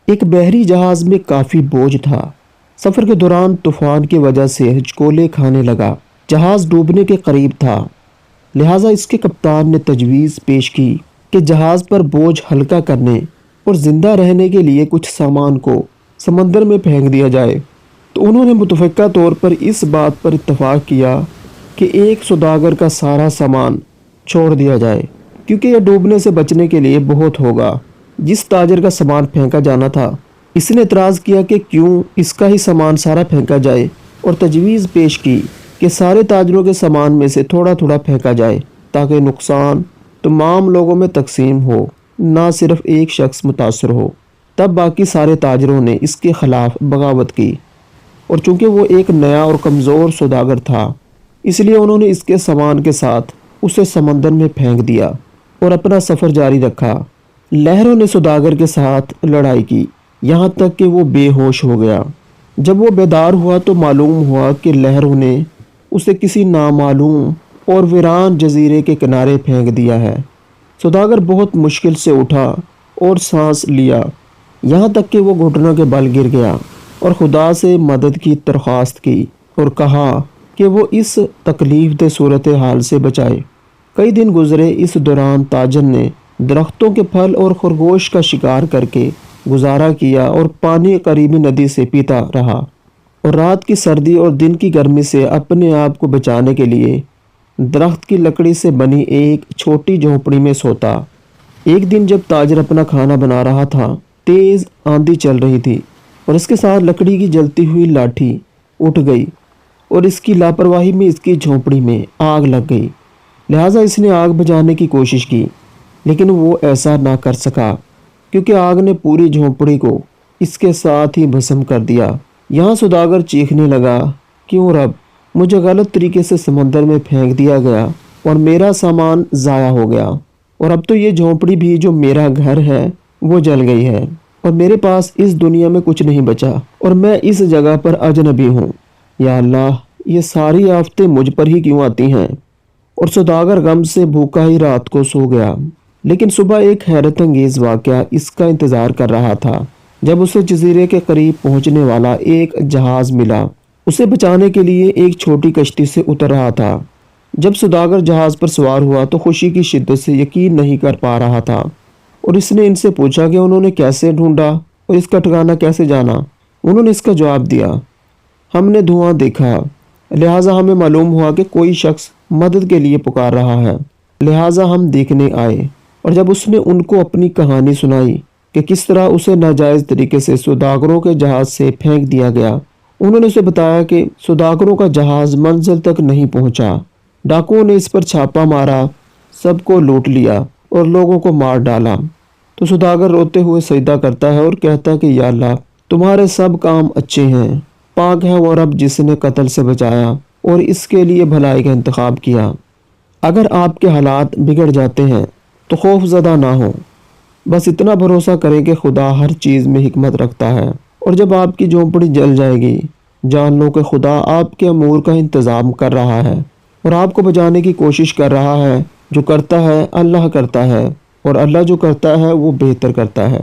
ایک بحری جہاز میں کافی بوجھ تھا۔ سفر کے دوران طوفان کی وجہ سے ہچکولے کھانے لگا۔ جہاز ڈوبنے کے قریب تھا، لہٰذا اس کے کپتان نے تجویز پیش کی کہ جہاز پر بوجھ ہلکا کرنے اور زندہ رہنے کے لیے کچھ سامان کو سمندر میں پھینک دیا جائے۔ تو انہوں نے متفقہ طور پر اس بات پر اتفاق کیا کہ ایک سوداگر کا سارا سامان چھوڑ دیا جائے، کیونکہ یہ ڈوبنے سے بچنے کے لیے بہت ہوگا۔ جس تاجر کا سامان پھینکا جانا تھا، اس نے اعتراض کیا کہ کیوں اس کا ہی سامان سارا پھینکا جائے، اور تجویز پیش کی کہ سارے تاجروں کے سامان میں سے تھوڑا تھوڑا پھینکا جائے تاکہ نقصان تمام لوگوں میں تقسیم ہو، نہ صرف ایک شخص متاثر ہو۔ تب باقی سارے تاجروں نے اس کے خلاف بغاوت کی، اور چونکہ وہ ایک نیا اور کمزور سوداگر تھا، اس لیے انہوں نے اس کے سامان کے ساتھ اسے سمندر میں پھینک دیا اور اپنا سفر جاری رکھا۔ لہروں نے سوداگر کے ساتھ لڑائی کی، یہاں تک کہ وہ بے ہوش ہو گیا۔ جب وہ بیدار ہوا تو معلوم ہوا کہ لہروں نے اسے کسی نامعلوم اور ویران جزیرے کے کنارے پھینک دیا ہے۔ سوداگر بہت مشکل سے اٹھا اور سانس لیا، یہاں تک کہ وہ گھٹنوں کے بل گر گیا اور خدا سے مدد کی درخواست کی اور کہا کہ وہ اس تکلیف دہ صورتحال سے بچائے۔ کئی دن گزرے، اس دوران تاجر نے درختوں کے پھل اور خرگوش کا شکار کر کے گزارا کیا اور پانی قریبی ندی سے پیتا رہا، اور رات کی سردی اور دن کی گرمی سے اپنے آپ کو بچانے کے لیے درخت کی لکڑی سے بنی ایک چھوٹی جھونپڑی میں سوتا۔ ایک دن جب تاجر اپنا کھانا بنا رہا تھا، تیز آندھی چل رہی تھی اور اس کے ساتھ لکڑی کی جلتی ہوئی لاٹھی اٹھ گئی، اور اس کی لاپرواہی میں اس کی جھونپڑی میں آگ لگ گئی۔ لہٰذا اس نے آگ بجھانے کی کوشش کی، لیکن وہ ایسا نہ کر سکا کیونکہ آگ نے پوری جھونپڑی کو اس کے ساتھ ہی بھسم کر دیا۔ یہاں سوداگر چیخنے لگا، کیوں رب، مجھے غلط طریقے سے سمندر میں پھینک دیا گیا اور میرا سامان ضائع ہو گیا، اور اب تو یہ جھونپڑی بھی جو میرا گھر ہے وہ جل گئی ہے، اور میرے پاس اس دنیا میں کچھ نہیں بچا، اور میں اس جگہ پر اجنبی ہوں۔ یا اللہ، یہ ساری آفتیں مجھ پر ہی کیوں آتی ہیں؟ اور سوداگر غم سے بھوکا ہی رات کو سو گیا۔ لیکن صبح ایک حیرت انگیز واقعہ اس کا انتظار کر رہا تھا۔ جب اسے جزیرے کے قریب پہنچنے والا ایک جہاز ملا، اسے بچانے کے لیے ایک چھوٹی کشتی سے اتر رہا تھا۔ جب سوداگر جہاز پر سوار ہوا تو خوشی کی شدت سے یقین نہیں کر پا رہا تھا، اور اس نے ان سے پوچھا کہ انہوں نے کیسے ڈھونڈا اور اس کا ٹھکانہ کیسے جانا۔ انہوں نے اس کا جواب دیا، ہم نے دھواں دیکھا، لہٰذا ہمیں معلوم ہوا کہ کوئی شخص مدد کے لیے پکار رہا ہے، لہٰذا ہم دیکھنے آئے۔ اور جب اس نے ان کو اپنی کہانی سنائی کہ کس طرح اسے ناجائز طریقے سے سوداگروں کے جہاز سے پھینک دیا گیا، انہوں نے اسے بتایا کہ سوداگروں کا جہاز منزل تک نہیں پہنچا، ڈاکوؤں نے اس پر چھاپا مارا، سب کو لوٹ لیا اور لوگوں کو مار ڈالا۔ تو سوداگر روتے ہوئے سجدہ کرتا ہے اور کہتا ہے کہ یا اللہ، تمہارے سب کام اچھے ہیں، پاک ہے وہ رب جس نے قتل سے بچایا اور اس کے لیے بھلائی کا انتخاب کیا۔ اگر آپ کے حالات بگڑ جاتے ہیں تو خوف زدہ نہ ہو، بس اتنا بھروسہ کریں کہ خدا ہر چیز میں حکمت رکھتا ہے، اور جب آپ کی جھونپڑی جل جائے گی، جان لو کہ خدا آپ کے امور کا انتظام کر رہا ہے اور آپ کو بچانے کی کوشش کر رہا ہے۔ جو کرتا ہے اللہ کرتا ہے، اور اللہ جو کرتا ہے وہ بہتر کرتا ہے۔